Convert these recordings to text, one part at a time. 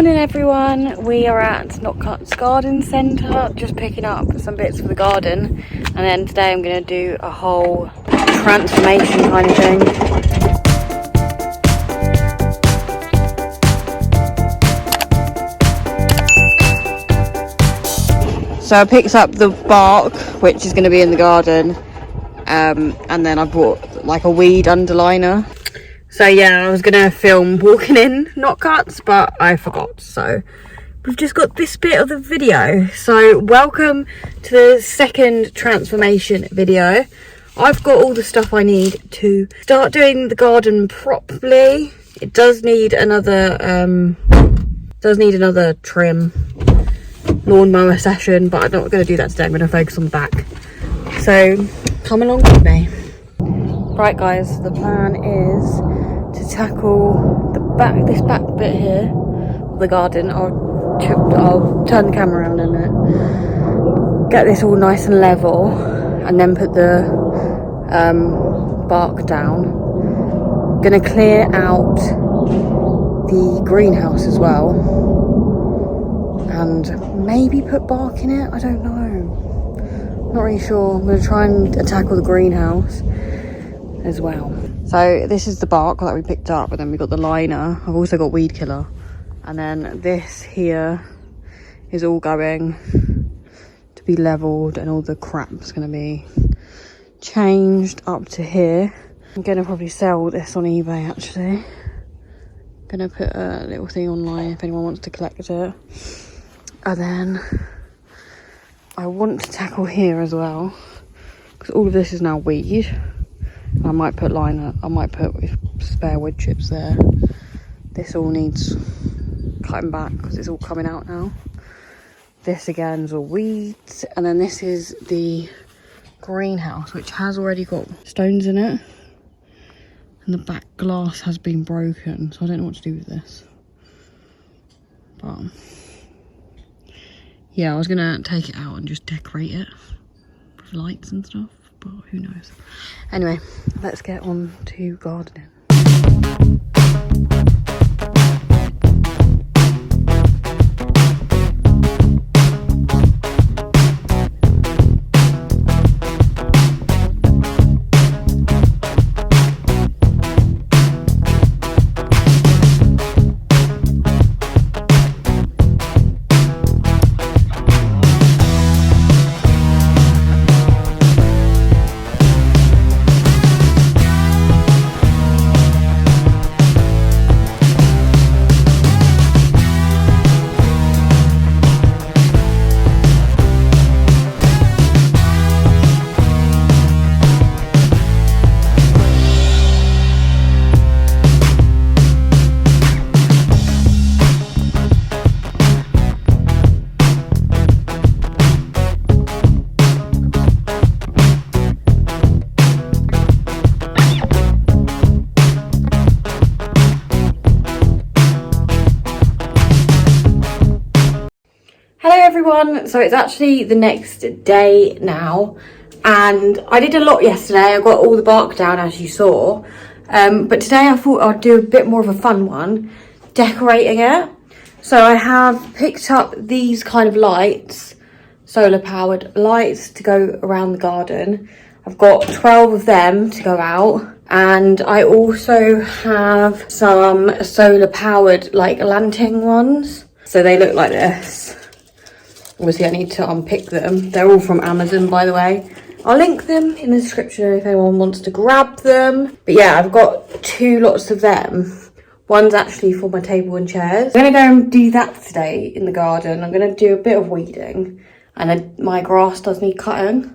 Morning everyone, we are at Knockcut's Garden Centre, just picking up some bits for the garden, and then today I'm going to do a whole transformation kind of thing. So I picked up the bark, which is going to be in the garden, and then I brought like a weed underliner. So yeah, I was gonna film walking in Knockcut's, but I forgot. So we've just got this bit of the video. So welcome to the second transformation video. I've got all the stuff I need to start doing the garden properly. It does need another trim, lawnmower session, but I'm not gonna do that today. I'm gonna focus on the back. So come along with me. Right guys, the plan is to tackle this back bit here of the garden. I'll turn the camera around in a minute. Get this all nice and level, and then put the bark down. Gonna clear out the greenhouse as well, and maybe put bark in it. I don't know. Not really sure. I'm gonna try and tackle the greenhouse as well. So this is the bark that we picked up, and then we got the liner. I've also got weed killer, and then this here is all going to be leveled, and all the crap's going to be changed up to here. I'm going to probably sell this on eBay actually. I'm going to put a little thing online if anyone wants to collect it. And then I want to tackle here as well, because all of this is now weed. I might put spare wood chips there. This all needs cutting back because it's all coming out now. This again is all weeds, and then this is the greenhouse, which has already got stones in it, and the back glass has been broken, so I don't know what to do with this. But yeah, I was gonna take it out and just decorate it with lights and stuff, but who knows. Anyway, let's get on to gardening. Everyone, so it's actually the next day now, and I did a lot yesterday. I got all the bark down, as you saw, but today I thought I'd do a bit more of a fun one, decorating it. So I have picked up these kind of lights, solar powered lights, to go around the garden. I've got 12 of them to go out, and I also have some solar powered like lantern ones, so they look like this. Obviously I need to unpick them. They're all from Amazon, by the way. I'll link them in the description if anyone wants to grab them. But yeah, I've got 2 lots of them. One's actually for my table and chairs. I'm gonna go and do that today in the garden. I'm gonna do a bit of weeding, and my grass does need cutting.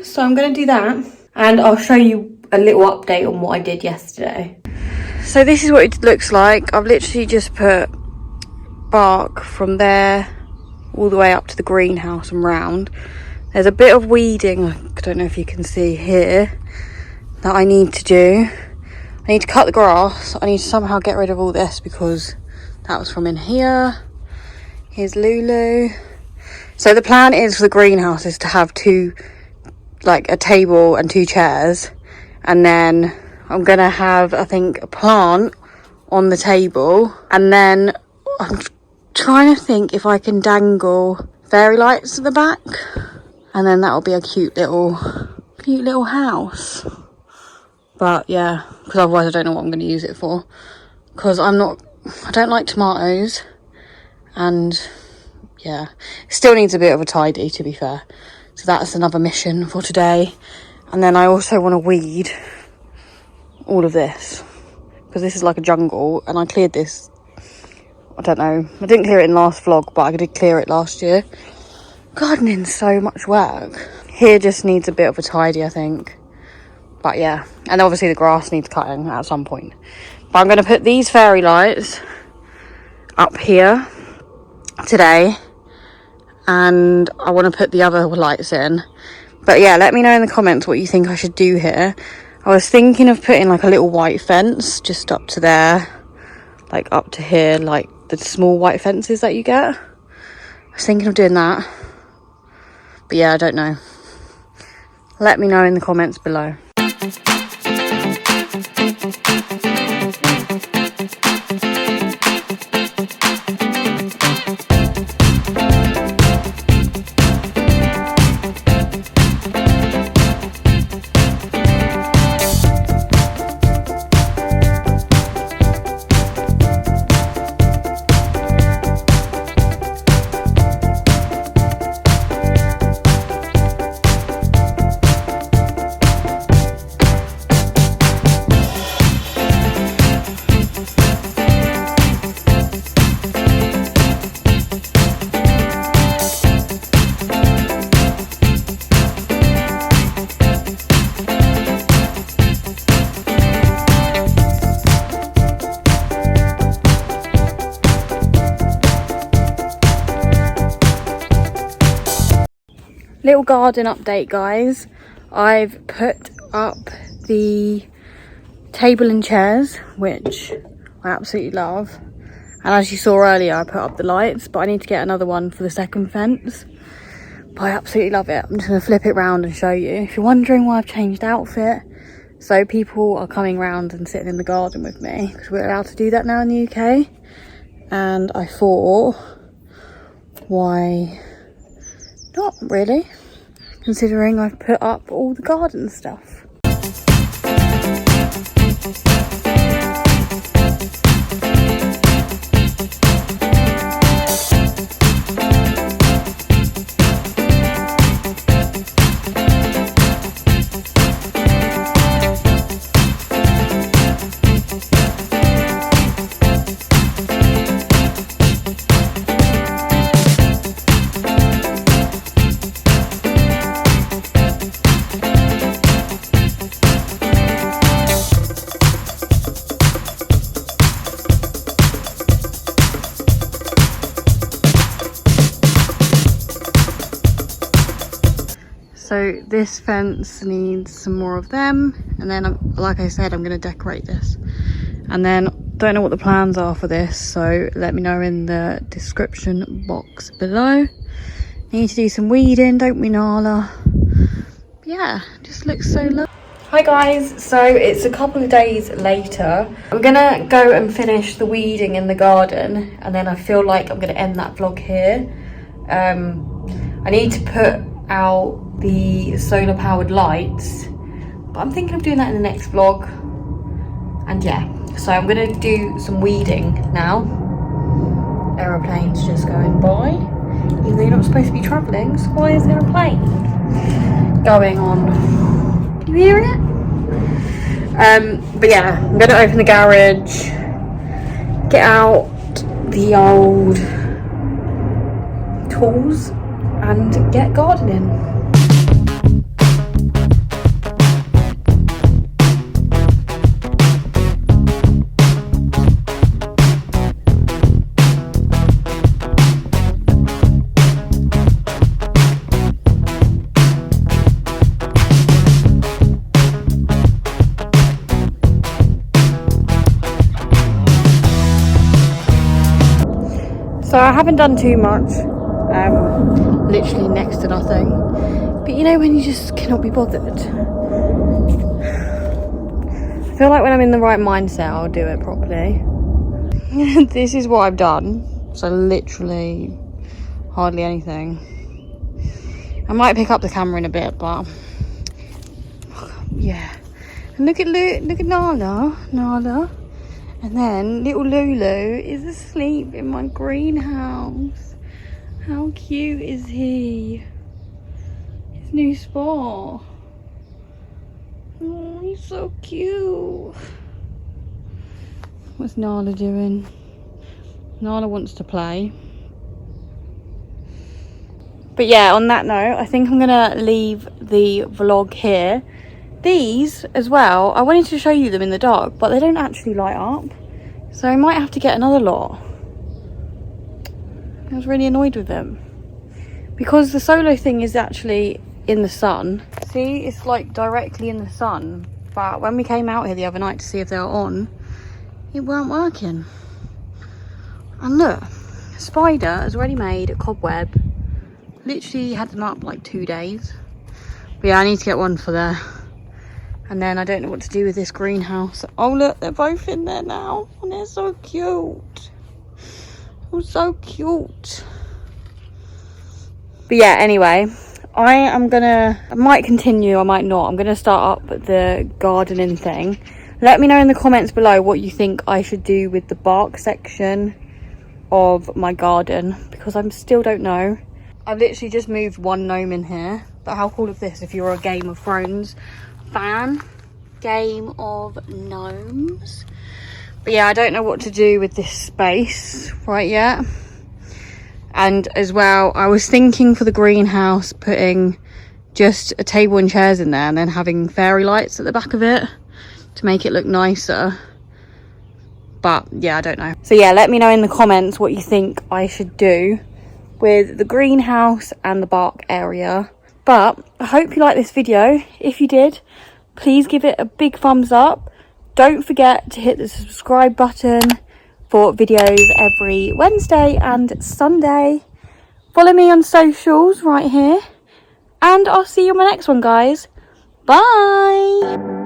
So I'm gonna do that, and I'll show you a little update on what I did yesterday. So this is what it looks like. I've literally just put bark from there all the way up to the greenhouse and round. There's a bit of weeding, I don't know if you can see here, that I need to do. I need to cut the grass. I need to somehow get rid of all this because that was from in here. Here's Lulu. So the plan is for the greenhouse is to have a table and 2 chairs, and then I'm gonna have, I think, a plant on the table, and then I'm trying to think if I can dangle fairy lights at the back, and then that'll be a cute little house. But yeah, because otherwise I don't know what I'm going to use it for, because I don't like tomatoes, and yeah, it still needs a bit of a tidy, to be fair. So that's another mission for today. And then I also want to weed all of this, because this is like a jungle, and I cleared this, I don't know, I didn't clear it in last vlog, but I did clear it last year. Gardening's so much work. Here just needs a bit of a tidy, I think. But yeah, and obviously the grass needs cutting at some point. But I'm going to put these fairy lights up here today, and I want to put the other lights in. But yeah, let me know in the comments what you think I should do here. I was thinking of putting like a little white fence just up to there, like up to here, like the small white fences that you get. I was thinking of doing that, but yeah, I don't know. Let me know in the comments below. Little garden update, guys. I've put up the table and chairs, which I absolutely love, and as you saw earlier, I put up the lights, but I need to get another one for the second fence. But I absolutely love it. I'm just going to flip it round and show you. If you're wondering why I've changed outfit, so people are coming round and sitting in the garden with me, because we're allowed to do that now in the UK. And I thought, why not really, considering I've put up all the garden stuff. So this fence needs some more of them, and then like I said, I'm going to decorate this. And then don't know what the plans are for this, so let me know in the description box below. Need to do some weeding, don't we, Nala? Yeah, just looks so lovely. Hi guys, so it's a couple of days later. I'm gonna go and finish the weeding in the garden, and then I feel like I'm gonna end that vlog here. I need to put out the solar powered lights, but I'm thinking of doing that in the next vlog. And yeah, so I'm gonna do some weeding now. Aeroplanes just going by, even though you're not supposed to be traveling, so why is there a plane going on? Can you hear it? But yeah, I'm gonna open the garage, get out the old tools and get gardening. So I haven't done too much, literally next to nothing, but you know when you just cannot be bothered. I feel like when I'm in the right mindset I'll do it properly. This is what I've done. So literally hardly anything. I might pick up the camera in a bit, but yeah. And look at Nala. And then little Lulu is asleep in my greenhouse. How cute is he? His new spot. Oh, he's so cute. What's Nala doing? Nala wants to play. But yeah, on that note, I think I'm gonna leave the vlog here. These as well, I wanted to show you them in the dark, but they don't actually light up. So I might have to get another lot. I was really annoyed with them. Because the solo thing is actually in the sun. See, it's like directly in the sun. But when we came out here the other night to see if they were on, it weren't working. And look, Spider has already made a cobweb. Literally had them up like 2 days. But yeah, I need to get one for there. And then I don't know what to do with this greenhouse. Oh look, they're both in there now. And they're so cute. Oh, so cute. But yeah, anyway, I might continue, I might not. I'm gonna start up the gardening thing. Let me know in the comments below what you think I should do with the bark section of my garden, because I still don't know. I've literally just moved one gnome in here. But how cool is this if you're a Game of Thrones fan? Game of Gnomes. But yeah, I don't know what to do with this space right yet. And as well, I was thinking for the greenhouse putting just a table and chairs in there and then having fairy lights at the back of it to make it look nicer. But yeah, I don't know. So yeah, let me know in the comments what you think I should do with the greenhouse and the bark area. But I hope you liked this video. If you did, please give it a big thumbs up. Don't forget to hit the subscribe button for videos every Wednesday and Sunday. Follow me on socials right here. And I'll see you on my next one, guys. Bye!